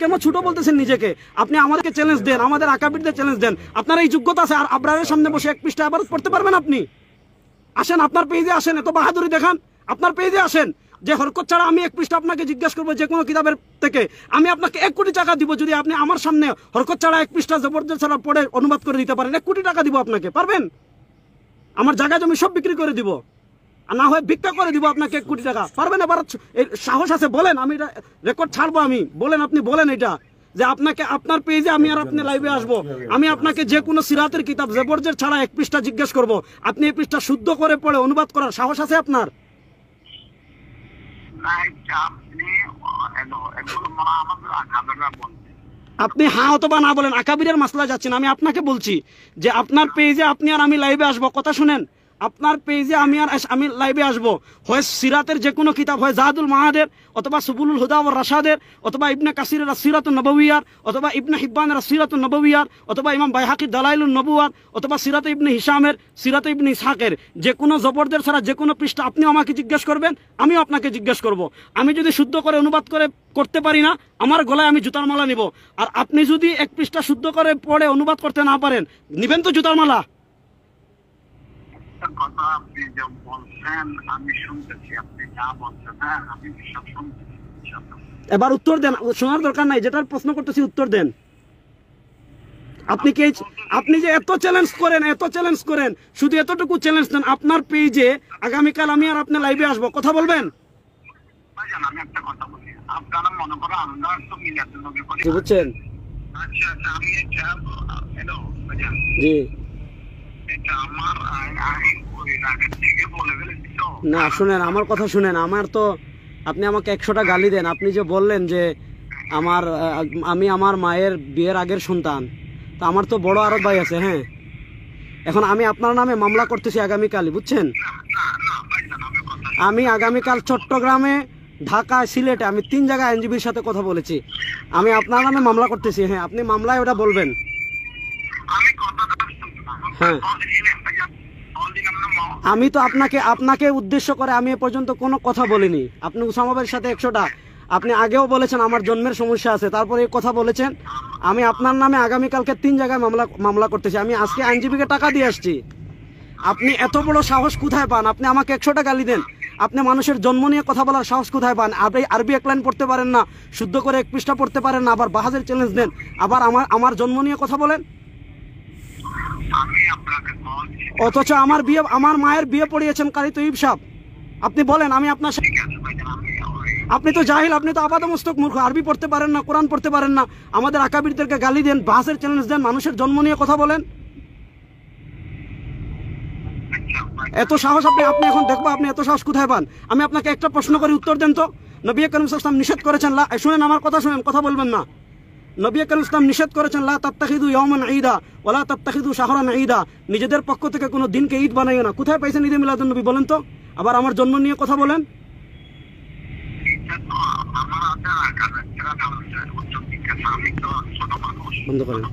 কেন ছোট বলতেছেন নিজেকে? আপনি আমাদেরকে চ্যালেঞ্জ দেন, আমাদের আকাবিরদের চ্যালেঞ্জ দেন। আপনার এই যোগ্যতা আছে আর আবরারের সামনে বসে এক পৃষ্ঠা ইবাদত পড়তে পারবেন আপনি? আসেন, আপনার পেজে আসেন, এত বাহাদুরি দেখান, আপনার পেজে আসেন। যে হরকত ছাড়া আমি এক পৃষ্ঠা আপনাকে জিজ্ঞেস করবো যে কোনো কিতাবের থেকে, আমি আপনাকে 1 কোটি টাকা দিব যদি আপনি আমার সামনে হরকত ছাড়া এক পৃষ্ঠা জবরদস্ত ছাড়া পড়ে অনুবাদ করে দিতে পারেন। 1 কোটি টাকা দিব আপনাকে, পারবেন? আমার জায়গা জমি সব বিক্রি করে দিব, আর না হয় ভিক্ষা করে দিব আপনাকে 1 কোটি টাকা, পারবেন? এবার সাহস আছে বলেন, আমি রেকর্ড ছাড়বো, আমি বলেন, আপনি বলেন এটা যে আপনাকে আপনার পেজে আমি আর আপনি লাইভে আসবো, আমি আপনাকে যে কোনো সিরাতের কিতাব জবরদস্ত ছাড়া 1 পৃষ্ঠা জিজ্ঞেস করব, আপনি এই পৃষ্ঠা শুদ্ধ করে পড়ে অনুবাদ করার সাহস আছে আপনার? আপনি হ্যাঁ অথবা না বলেন, আকাবিরের মাসলা যাচ্ছেন। আমি আপনাকে বলছি যে আপনার পেজে আপনি আর আমি লাইভে আসবো, কথা শুনেন, আপনার পেজে আমি লাইভে আসবো, হয় সিরাতের যে কোনো কিতাব, হয় জাদুল মাহাদের অথবা সুবুলুল হুদা ওয়ার রাশাদের অথবা ইবনে কাসিরের সিরাতুন নবওয়িয়ার অথবা ইবনে হিব্বানের সিরাতুন নবওয়িয়ার অথবা ইমাম বাইহাকির দালাইলুন নবুয়াত অথবা সিরাতে ইবনে হিশামের, সিরাতে ইবনে ইসহাকের যে কোনো জবরদের ছাড়া যে কোনো পৃষ্ঠা আপনিও আমাকে জিজ্ঞেস করবেন, আমিও আপনাকে জিজ্ঞেস করব। আমি যদি শুদ্ধ করে অনুবাদ করতে পারি না, আমার গলায় আমি জুতার মালা নিব। আর আপনি যদি 1 পৃষ্ঠা শুদ্ধ করে পড়ে অনুবাদ করতে না পারেন, নিবেন তো জুতার মালা? কথা আপনি যে বলছেন আমি শুনতেছি, আপনি যা বলছেন হ্যাঁ আমি সব শুনতেছি। এবার উত্তর দেন, শোনার দরকার নাই, যেটার প্রশ্ন করতেছি উত্তর দেন। আপনি যে এত চ্যালেঞ্জ করেন, শুধু এতটুকু চ্যালেঞ্জ দেন, আপনার পেজে আগামীকাল আমি আর আপনি লাইভে আসবো, কথা বলবেন? ভাইজান আমি একটা কথা বলি, আপনারা মনে করো আমরা তো মিলাদুন নবী করি, বুঝছেন? আচ্ছা আচ্ছা আমি হ্যালো ভাইজান, জি এটা আমার আইন ওই আগে থেকে বলে ফেলেছি তো। না শুনেন, আমার কথা শুনেন, আমার তো আপনি আমাকে 100টা গালি দেন। আপনি যে বললেন যে আমি আমার মায়ের বিয়ের আগের সন্তান, তো আমার তো বড় আরব ভাই আছে, হ্যাঁ। এখন আমি আপনার নামে মামলা করতেছি আগামীকালই, বুঝছেন? আমি আগামীকাল চট্টগ্রামে, ঢাকায়, সিলেটে, আমি 3 জায়গায় আইনজীবীর সাথে কথা বলেছি, আমি আপনার নামে মামলা করতেছি। হ্যাঁ, আপনি মামলায় ওটা বলবেন। হ্যাঁ, আমি তো আপনাকে উদ্দেশ্য করে আমি এ পর্যন্ত কোনো কথা বলিনি। আপনি উসামা ভাইয়ের সাথে 100টা, আপনি আগেও বলেছেন আমার জন্মের সমস্যা আছে, তারপরে এই কথা বলেছেন। আমি আপনার নামে আগামীকালকে 3 জায়গায় মামলা করতেছি। আমি আজকে আইনজীবীকে টাকা দিয়ে আসছি। আপনি এত বড় সাহস কোথায় পান? আপনি আমাকে 100টা গালি দেন, আপনি মানুষের জন্ম নিয়ে কথা বলার সাহস কোথায় পান? আপনি আরবি 1 লাইন পড়তে পারেন না, শুদ্ধ করে 1 পৃষ্ঠা পড়তে পারেন না, আবার বাহাজের চ্যালেঞ্জ দেন, আবার আমার জন্ম নিয়ে কথা বলেন। অথচ আমার মায়ের বিয়ে পড়িয়েছেন কারি তৈব সাহেব। আপনি বলেন আমি আপনার, আপনি তো জাহিল, আপনি তো আপাদমস্তক মূর্খ, আরবি পড়তে পারেন না, কোরআন পড়তে পারেন না, আমাদের আকাবিরদেরকে গালি দেন, বাহাজের চ্যালেঞ্জ দেন, মানুষের জন্ম নিয়ে কথা বলেন। এত সাহস আপনি এখন দেখবো আপনি এত সাহস কোথায় পান? আমি আপনাকে একটা প্রশ্ন করে উত্তর দেন তো। নবী করিম সাল্লাল্লাহু আলাইহি ওয়াসাল্লাম নিষেধ করেছেন, শুনেন আমার কথা শুনেন, কথা বলবেন না। নবী করিম সাল্লাল্লাহু আলাইহি ওয়াসাল্লাম নিষেধ করেছেন লা তাত্তাখিযু ইয়াওমান ঈদা ওয়ালা তাত্তাখিযু শাহরান ঈদা, নিজেদের পক্ষ থেকে কোনো দিনকে ঈদ বানাইও না। কোথায় পাইছেন ঈদে মিলাদুন নবী বলেন তো? আবার আমার জন্ম নিয়ে কথা বলেন। বন্ধ করেন।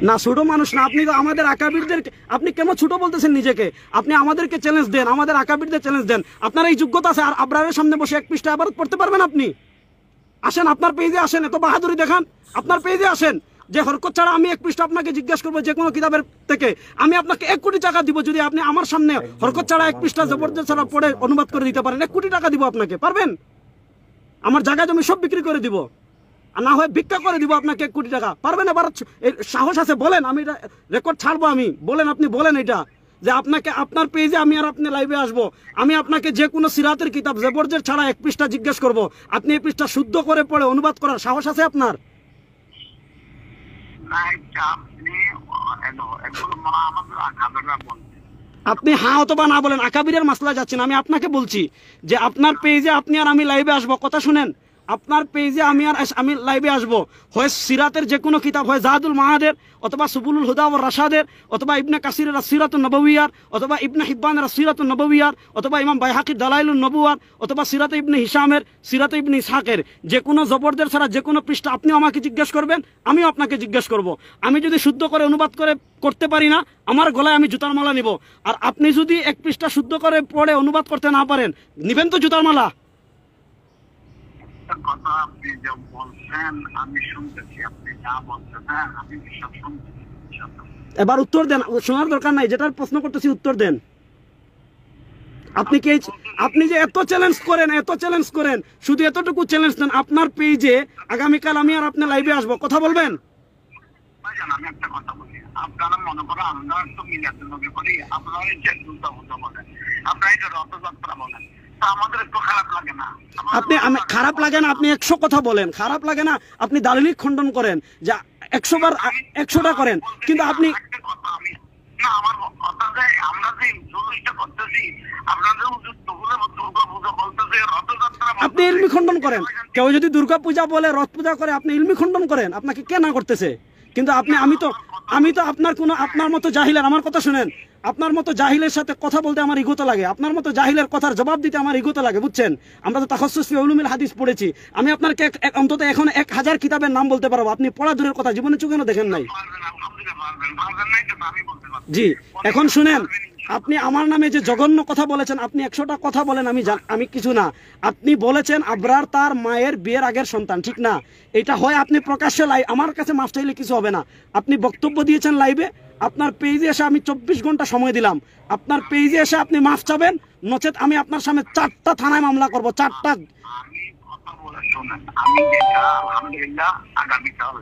না ছোট মানুষ না, আপনি তো আমাদের আকাবিরদের, আপনি কেন ছোট বলতেছেন নিজেকে? আপনি আমাদেরকে চ্যালেঞ্জ দেন, আমাদের আকাবিরদের চ্যালেঞ্জ দেন। আপনার এই যোগ্যতা আছে আর আবরারের সামনে বসে 1 পৃষ্ঠা ইবাদত পড়তে পারবেন আপনি? আসেন, আপনার পেজে আসেন, এত বাহাদুরি দেখান, আপনার পেজে আসেন। যে হরকত ছাড়া আমি 1 পৃষ্ঠা আপনাকে জিজ্ঞেস করবো যে কোনো কিতাবের থেকে, আমি আপনাকে 1 কোটি টাকা দিব যদি আপনি আমার সামনে হরকত ছাড়া 1 পৃষ্ঠা জবরদস্ত ছাড়া পড়ে অনুবাদ করে দিতে পারেন। 1 কোটি টাকা দিব আপনাকে, পারবেন? আমার জায়গা জমি সব বিক্রি করে দিব, আর না হয় ভিক্ষা করে দিব আপনাকে 1 কোটি টাকা, পারবেন? এবার সাহস আছে বলেন, আমি রেকর্ড ছাড়বো, আমি বলেন, আপনি বলেন এটা যে আপনার পেজে আমি আর আপনি লাইভে আসবো, আমি আপনাকে যে কোনো সিরাতের কিতাব জবরদস্ত ছাড়া 1 পৃষ্ঠা জিজ্ঞেস করব, আপনি এই পৃষ্ঠা শুদ্ধ করে পড়ে অনুবাদ করার সাহস আছে আপনার? আপনি হ্যাঁ অথবা না বলেন, আকাবিরের মাসলা যাচ্ছেন। আমি আপনাকে বলছি যে আপনার পেজে আপনি আর আমি লাইভে আসবো, কথা শুনেন, আপনার পেজে আমি লাইভে আসবো, হয় সিরাতের যে কোনো কিতাব, হয় জাদুল মাহাদের অথবা সুবুলুল হুদা ওয়ার রাশাদের অথবা ইবনে কাসিরের সিরাতুন নবওয়িয়ার অথবা ইবনে হিব্বানের সিরাতুন নবওয়িয়ার অথবা ইমাম বাইহাকির দালাইলুন নবুয়াত অথবা সিরাতে ইবনে হিশামের, সিরাতে ইবনে ইসহাকের যে কোনো জবরদের ছাড়া যে কোনো পৃষ্ঠা আপনিও আমাকে জিজ্ঞেস করবেন, আমিও আপনাকে জিজ্ঞেস করব। আমি যদি শুদ্ধ করে অনুবাদ করতে পারি না, আমার গলায় আমি জুতার মালা নিব। আর আপনি যদি 1 পৃষ্ঠা শুদ্ধ করে পড়ে অনুবাদ করতে না পারেন, নিবেন তো জুতার মালা? একটা কথা আপনি যে বলছেন আমি শুনতেছি, আপনি যা বলছেন হ্যাঁ আমি সব শুনতেছি ইনশাআল্লাহ। এবার উত্তর দেন, শোনার দরকার নাই, যেটার প্রশ্ন করতেছি উত্তর দেন। আপনি কি আপনি যে এত চ্যালেঞ্জ করেন শুধু এতটুকু চ্যালেঞ্জ দেন, আপনার পেজে আগামীকাল আমি আর আপনি লাইভে আসবো, কথা বলবেন? ভাইজান আমি একটা কথা বলি, আপনারা মনে করো আমরা তো মিলাদুন নবী করি, আপনারা এই যে দুর্গা পূজা বলেন, আপনারা এই যে রথযাত্রা বলেন, তা আমাদের একটু খারাপ লাগে না? খারাপ লাগে না? আপনি 100 কথা বলেন, খারাপ লাগে না? আপনি দালিলিক খণ্ডন করেন, যা 100 বার 100টা করেন, কিন্তু আপনি একটা কথা আমি না, আমার কথা যে আমরা যে জুলুসটা করতেছি, আপনাদের দুর্গা পূজা বলতেছে, রথযাত্রা আপনি ইলমি খণ্ডন করেন। কেউ যদি দুর্গা পূজা বলে, রথ পূজা করে, আপনি ইলমি খণ্ডন করেন, আপনাকে কে না করতেছে? কিন্তু আমি তো আপনার মতো জাহিলের, আমার কথা শুনেন, আপনার মতো জাহিলের সাথে কথা বলতে আমার ইগোতে লাগে, আপনার মতো জাহিলের কথার জবাব দিতে আমার ইগোতে লাগে, বুঝছেন? আমরা তো তাখাসসুস ফি উলুমিল হাদিস পড়েছি, আমি আপনাকে অন্তত এখন 1000 কিতাবের নাম বলতে পারবো, আপনি পড়া দূরের কথা জীবনে চোখেও দেখেন নাই। জি, এখন শুনেন, আপনি আমার নামে যে জঘন্য কথা বলেছেন, আপনি 100টা কথা বলেন, আমি কিছু না। আপনি বলেছেন আবরার তার মায়ের বিয়ের আগের সন্তান, ঠিক না? এটা হয় আপনি প্রকাশ্যে আমার কাছে মাফ চাইলে কিছু হবে না। আপনি বক্তব্য দিয়েছেন লাইভে, আপনার পেজে এসে আমি 24 ঘন্টা সময় দিলাম, আপনার পেজে এসে আপনি মাফ চাবেন, নচেত আমি আপনার সামনে 4টা থানায় মামলা করব, 4টা। আমি কথা বলে শোনেন, আমি যেটা আলহামদুলিল্লাহ আগামীকাল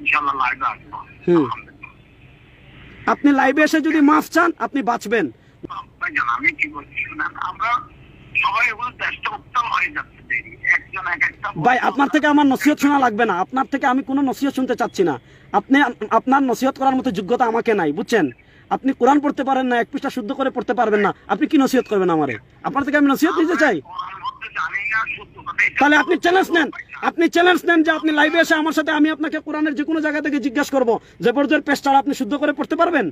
ইনশাআল্লাহ লাইভে আসবো। আপনি লাইভে এসে যদি মাফ চান আপনি বাঁচবেন। ভাইজান আমি কি বলছি শুনেন, আমরা সবাই এগুলো দেশটা উত্তাল হয়ে যাচ্ছে দেরি, একজন এক একটা। ভাই আপনার থেকে আমার নসিহত শোনা লাগবে না, আপনার থেকে আমি কোনো নসিহত শুনতে চাচ্ছি না। আপনার নসিহত করার মতো যোগ্যতা আমাকে নাই, বুঝছেন? আপনি কোরআন পড়তে পারেন না, 1 পৃষ্ঠা শুদ্ধ করে পড়তে পারবেন না, আপনি কি নসিহত করবেন আমারে? আপনার থেকে আমি নসিহত দিতে চাই? তাহলে আপনি চ্যালেঞ্জ নেন যে আপনি লাইভে এসে আমার সাথে, আমি আপনাকে কোরআনের যে কোনো জায়গা থেকে জিজ্ঞাসা করবো যে পর্যায়ের পেজটা আপনি শুদ্ধ করে পড়তে পারবেন?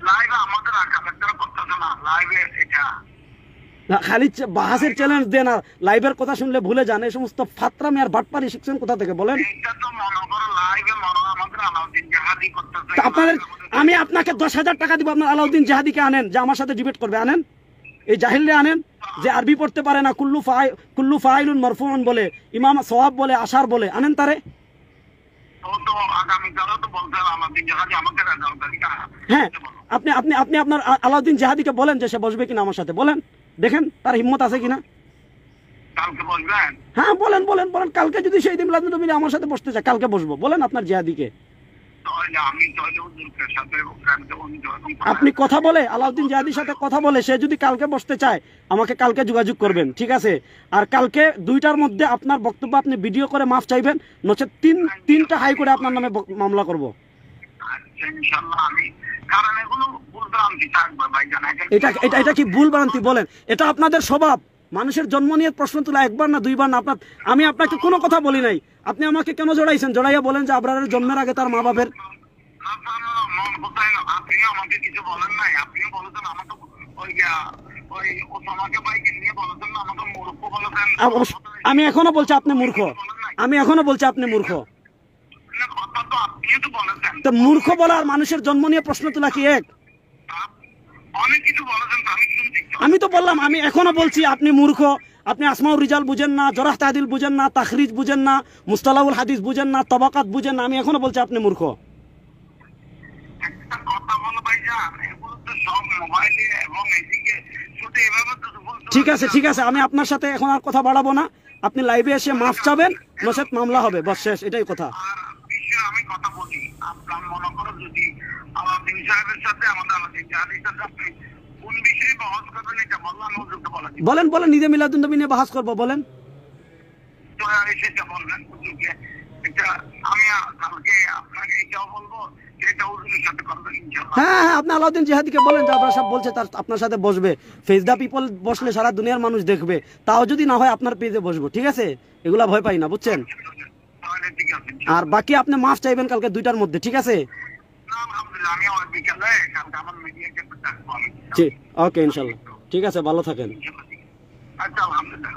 লাইভে আমাদের আকামের করতেছে না, লাইভে এটা খালি বাহাসের চ্যালেঞ্জ দেন আর লাইভের কথা শুনলে ভুলে যান। এই সমস্ত ফাত্রামি আর বাটপারি শিখছেন কোথা থেকে বলেন? আপনাদের আমি আপনাকে 10,000 টাকা দিব, আপনার আলাউদ্দিন জাহাদিকে আনেন, যে আমার সাথে ডিবেট করবে, আনেন। এই জাহিলরে আনেন যে আরবি পড়তে পারে না, কুল্লু ফাইলুন মারফুউন বলে, ইমাম সওয়াব বলে, আশার বলে, আনেন তারে। হ্যাঁ, আপনি আপনি আপনি আপনার আলাউদ্দিন জাহাদিকে বলেন যে সে বসবে কিনা আমার সাথে, বলেন, দেখেন তার হিম্মত আছে কিনা। হ্যাঁ বলেন বলেন বলেন, কালকে যদি সেই দিন মিলে আমার সাথে বসতে চায় কালকে বসবো, বলেন আপনার জিহাদিকে। আপনি কথা বলে আলাউদ্দিন জাহাদির সাথে কথা বলে সে যদি কালকে বসতে চায় আমাকে কালকে যোগাযোগ করবেন, ঠিক আছে? আর কালকে 2টার মধ্যে আপনার বক্তব্য আপনি ভিডিও করে মাফ চাইবেন, নচেত 3টা হাই করে আপনার নামে মামলা করব। এটা কি ভুল ভ্রান্তি বলেন? এটা আপনাদের স্বভাব, মানুষের জন্ম নিয়ে প্রশ্ন তোলা, 1বার না 2বার না। আমি আপনাকে কোনো কথা বলি নাই, আপনি আমাকে কেন জড়াইছেন? জড়াইয়া বলেন যে আবরারের জন্মের আগে তার মা বাপের। আমি এখনো বলছি আপনি মূর্খ, আমি এখনো বলছি আপনি মূর্খ। তো মূর্খ বলা আর মানুষের জন্ম নিয়ে প্রশ্ন তোলা কি এক? আমি তো বললাম, আমি এখনো বলছি আপনি মূর্খ। আপনি আসমাউর রিজাল বুঝেন না, জরাহ তাদিল বুঝেন না, তাখরিজ বুঝেন না, মুস্তালাহুল হাদিস বুঝেন না, তবাকাত বুঝেন না, আমি এখনো বলছি আপনি মূর্খ। ঠিক আছে ঠিক আছে, আমি আপনার সাথে এখন আর কথা বাড়াবো না, আপনি লাইভে এসে মাফ চাবেন, নচেত মামলা হবে, বস শেষ, এটাই কথা। আমি কথা বলি, আপনার মনে করো যদি আলাউদ্দিন সাহেবের সাথে আমাদের আলাউদ্দিন জাহাদির সাথে আপনি কোন বিষয়ে বহস করবেন এটা বললাম, বলেন বলেন, নিজে মিলাদুন নবী নিয়ে বাহাস করবো, বলেন। সেটা বলবেন হুজুরকে, এটা আমি কালকে আপনাকে এটাও বলবো, সেটা হুজুরের সাথে করবেন ইনশাআল্লাহ। হ্যাঁ হ্যাঁ, আপনি আলাউদ্দিন জাহাদিকে বলেন যে আপনারা সব বলছে তার আপনার সাথে বসবে, ফেস দ্য পিপল বসলে সারা দুনিয়ার মানুষ দেখবে, তাও যদি না হয় আপনার পেজে বসবো, ঠিক আছে? এগুলা ভয় পাই না, বুঝছেন? আর বাকি আপনি মাফ চাইবেন কালকে 2টার মধ্যে, ঠিক আছে? ওকে ইনশাল্লাহ, ঠিক আছে, ভালো থাকেন। আচ্ছা আলহামদুলিল্লাহ।